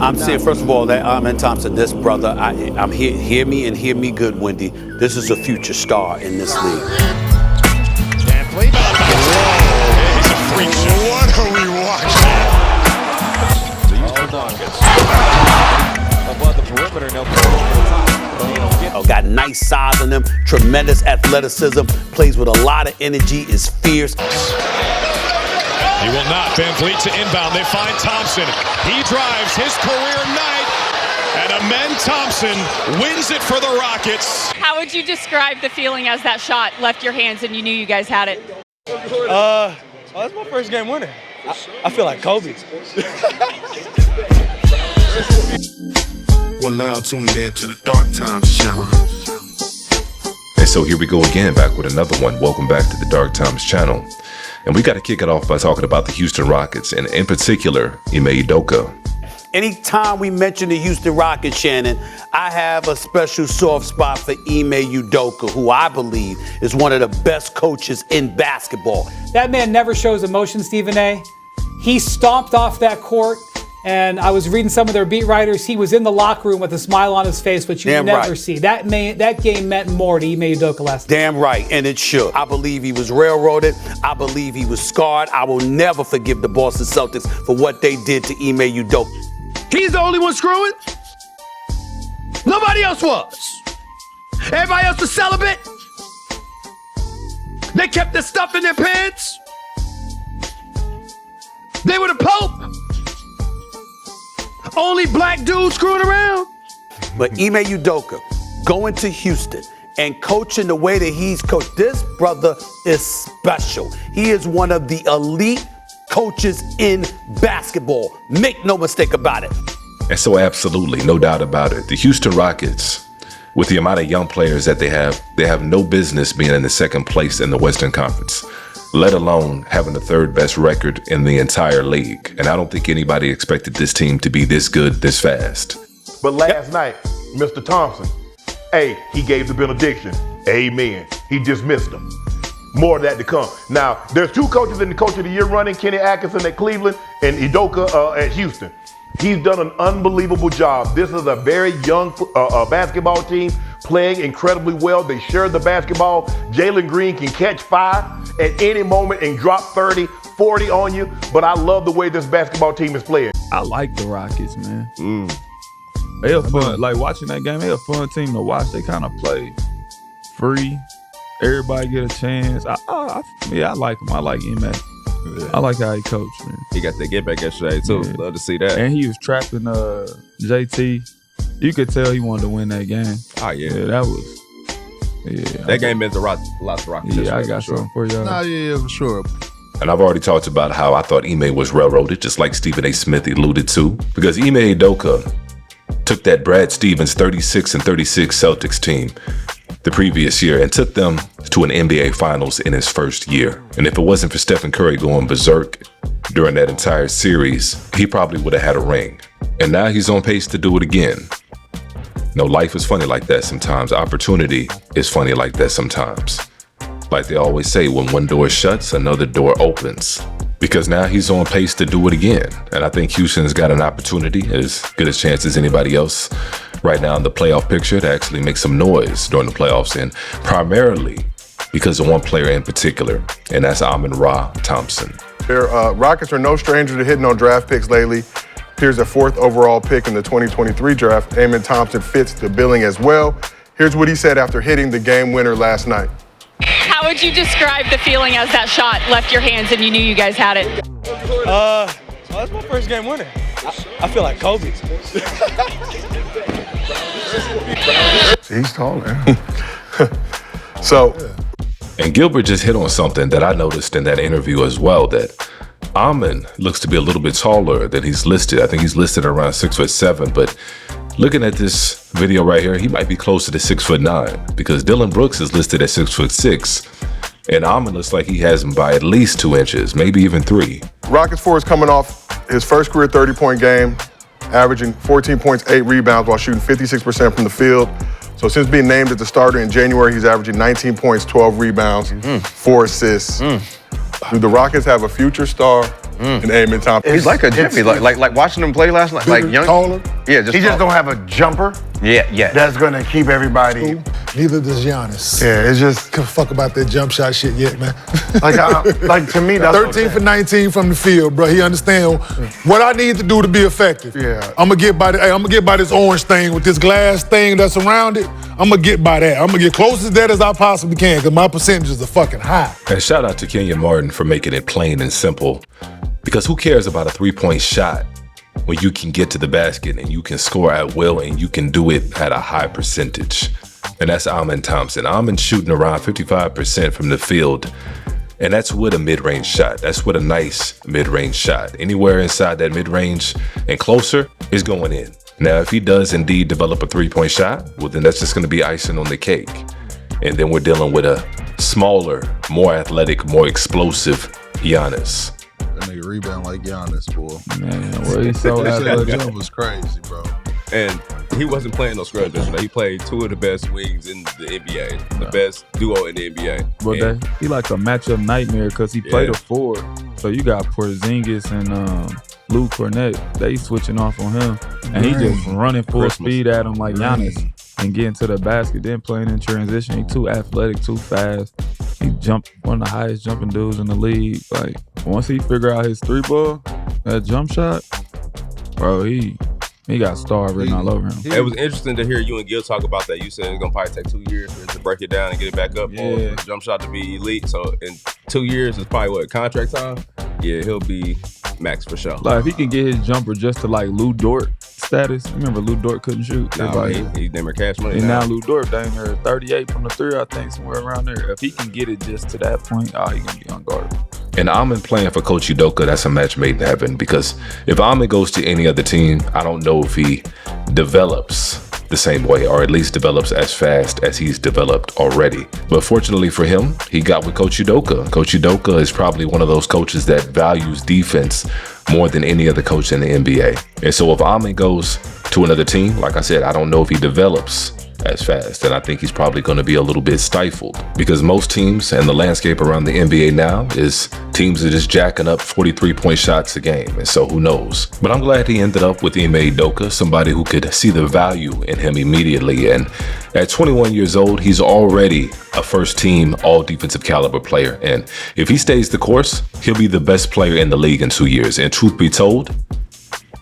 I'm saying, first of all, that Amen Thompson, this brother, I'm here, hear me and hear me good, Wendy. This is a future star in this league. Can't believe it. He's a freak show. What are we watching? Above the perimeter, no. Got nice size on him, tremendous athleticism, plays with a lot of energy, is fierce. He will not. Van Vliet to inbound. They find Thompson. He drives his career night, and Amen Thompson wins it for the Rockets. How would you describe the feeling as that shot left your hands and you knew you guys had it? That's my first game winner. I feel like Kobe. Well, now tuned in to the Dark Times channel. And so here we go again, back with another one. Welcome back to the Dark Times channel. And we got to kick it off by talking about the Houston Rockets, and in particular, Ime Udoka. Anytime we mention the Houston Rockets, Shannon, I have a special soft spot for Ime Udoka, who I believe is one of the best coaches in basketball. That man never shows emotion, Stephen A. He stomped off that court, and I was reading some of their beat writers. He was in the locker room with a smile on his face, which you never see. That game meant more to Ime Udoka last night. Damn right, and it should. I believe he was railroaded. I believe he was scarred. I will never forgive the Boston Celtics for what they did to Ime Udoka. He's the only one screwing. Nobody else was. Everybody else was celibate. They kept their stuff in their pants. They were the Pope. Only black dudes screwing around. But Ime Udoka going to Houston and coaching the way that he's coached, this brother is special. He is one of the elite coaches in basketball. Make no mistake about it. And so absolutely, no doubt about it. The Houston Rockets, with the amount of young players that they have no business being in the second place in the Western Conference, let alone having the third best record in the entire league. And I don't think anybody expected this team to be this good this fast. But last night, Mr. Thompson, he gave the benediction. Amen. He dismissed them. More of that to come. Now, there's two coaches in the Coach of the Year running, Kenny Atkinson at Cleveland and Udoka at Houston. He's done an unbelievable job. This is a very young basketball team playing incredibly well. They share the basketball. Jalen Green can catch 5 at any moment and drop 30, 40 on you. But I love the way this basketball team is playing. I like the Rockets, man. They are fun. Like watching that game, they're a fun team to watch. They kind of play free. Everybody get a chance. I like him. I like Ime. Yeah. I like how he coached, man. He got that get back yesterday too. Yeah. Love to see that. And he was trapping JT. You could tell he wanted to win that game. Oh yeah, that was. Yeah, that game meant a lot to Rockets. Yeah, I got something for y'all. Nah, yeah, for sure. And I've already talked about how I thought Ime was railroaded, just like Stephen A. Smith alluded to, because Ime Udoka took that Brad Stevens 36-36 Celtics team the previous year and took them to an NBA Finals in his first year. And if it wasn't for Stephen Curry going berserk during that entire series, he probably would have had a ring. And now he's on pace to do it again. No, life is funny like that sometimes. Opportunity is funny like that sometimes. Like they always say, when one door shuts, another door opens. Because now he's on pace to do it again. And I think Houston's got an opportunity, as good a chance as anybody else right now in the playoff picture, to actually make some noise during the playoffs, and primarily because of one player in particular, and that's Amen Thompson. Their Rockets are no stranger to hitting on draft picks lately. Here's a 4th overall pick in the 2023 draft. Amen Thompson fits the billing as well. Here's what he said after hitting the game winner last night. How would you describe the feeling as that shot left your hands and you knew you guys had it? That's my first game winner. I feel like Kobe. He's tall, man. And Gilbert just hit on something that I noticed in that interview as well, that Amen looks to be a little bit taller than he's listed. I think he's listed around 6'7", but looking at this video right here, he might be closer to 6'9", because Dylan Brooks is listed at 6'6", and Amen looks like he has him by at least 2 inches, maybe even 3. Rockets forward is coming off his first career 30-point game, averaging 14 points, 8 rebounds while shooting 56% from the field. So since being named as the starter in January, he's averaging 19 points, 12 rebounds, 4 assists. Do the Rockets have a future star and Amen Thompson. He's like a Jimmy, like watching him play last night, like young. Taller. Yeah, He just don't have a jumper. Yeah. That's gonna keep everybody. Neither does Giannis. Yeah, it's just Can't fuck about that jump shot shit yet, man. like to me, that's 13 for 19 from the field, bro. He understand what I need to do to be effective. Yeah. I'm gonna get by this orange thing with this glass thing that's around it. I'm gonna get by that. I'm gonna get close to that as I possibly can because my percentages are fucking high. And shout out to Kenyon Martin for making it plain and simple. Because who cares about a 3-point shot when you can get to the basket and you can score at will and you can do it at a high percentage? And that's Amen Thompson. Amen shooting around 55% from the field. And that's with a mid-range shot. That's with a nice mid-range shot. Anywhere inside that mid-range and closer is going in. Now, if he does indeed develop a 3-point shot, well, then that's just going to be icing on the cake. And then we're dealing with a smaller, more athletic, more explosive Giannis. That nigga rebound like Giannis, boy. Man, well, he's so athletic. That jump was crazy, bro. And he wasn't playing no scrubs yesterday. He played two of the best wings in the NBA, the best duo in the NBA. But he like a matchup nightmare because he played a 4. So you got Porzingis and Lou Cornett. They switching off on him. And he just running full speed at him like Giannis and getting to the basket, then playing in transition. He too athletic, too fast. He jumped one of the highest jumping dudes in the league. Like, once he figure out his 3-ball, that jump shot, bro, he got star written all over him. It was interesting to hear you and Gil talk about that. You said it's gonna probably take 2 years for it to break it down and get it back up for the jump shot to be elite. So in 2 years is probably what, contract time? Yeah, he'll be max for sure. Like if he can get his jumper just to like Lou Dort status. Remember Lou Dort couldn't shoot. No, he's never cash money. And now Lou Dort dang near 38 from the 3, I think, somewhere around there. If he can get it just to that point, he's gonna be unguardable. And Amen playing for Coach Udoka, that's a match made in heaven, because if Amen goes to any other team, I don't know if he develops the same way, or at least develops as fast as he's developed already. But fortunately for him, he got with Coach Udoka. Coach Udoka is probably one of those coaches that values defense more than any other coach in the NBA. And so if Amen goes to another team, like I said, I don't know if he develops as fast, and I think he's probably going to be a little bit stifled, because most teams and the landscape around the NBA now is teams that is jacking up 43-point shots a game, and so who knows. But I'm glad he ended up with Ime Udoka, somebody who could see the value in him immediately, and at 21 years old, he's already a first-team all-defensive caliber player, and if he stays the course, he'll be the best player in the league in 2 years, and truth be told,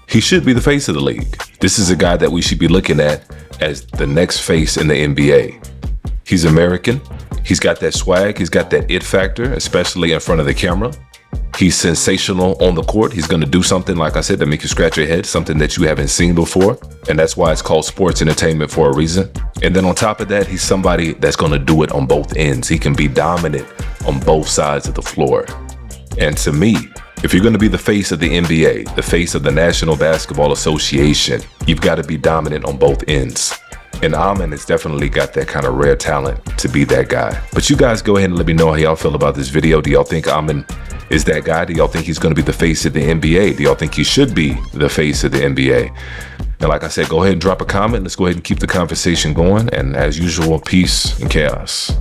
he should be the face of the league. This is a guy that we should be looking at as the next face in the NBA. He's American. He's got that swag. He's got that it factor, especially in front of the camera. He's sensational on the court. He's going to do something, like I said, that make you scratch your head, something that you haven't seen before. And that's why it's called sports entertainment for a reason. And then on top of that, he's somebody that's going to do it on both ends. He can be dominant on both sides of the floor. And to me, if you're going to be the face of the NBA, the face of the National Basketball Association, you've got to be dominant on both ends. And Amen has definitely got that kind of rare talent to be that guy. But you guys go ahead and let me know how y'all feel about this video. Do y'all think Amen is that guy? Do y'all think he's going to be the face of the NBA? Do y'all think he should be the face of the NBA? And like I said, go ahead and drop a comment. Let's go ahead and keep the conversation going. And as usual, peace and chaos.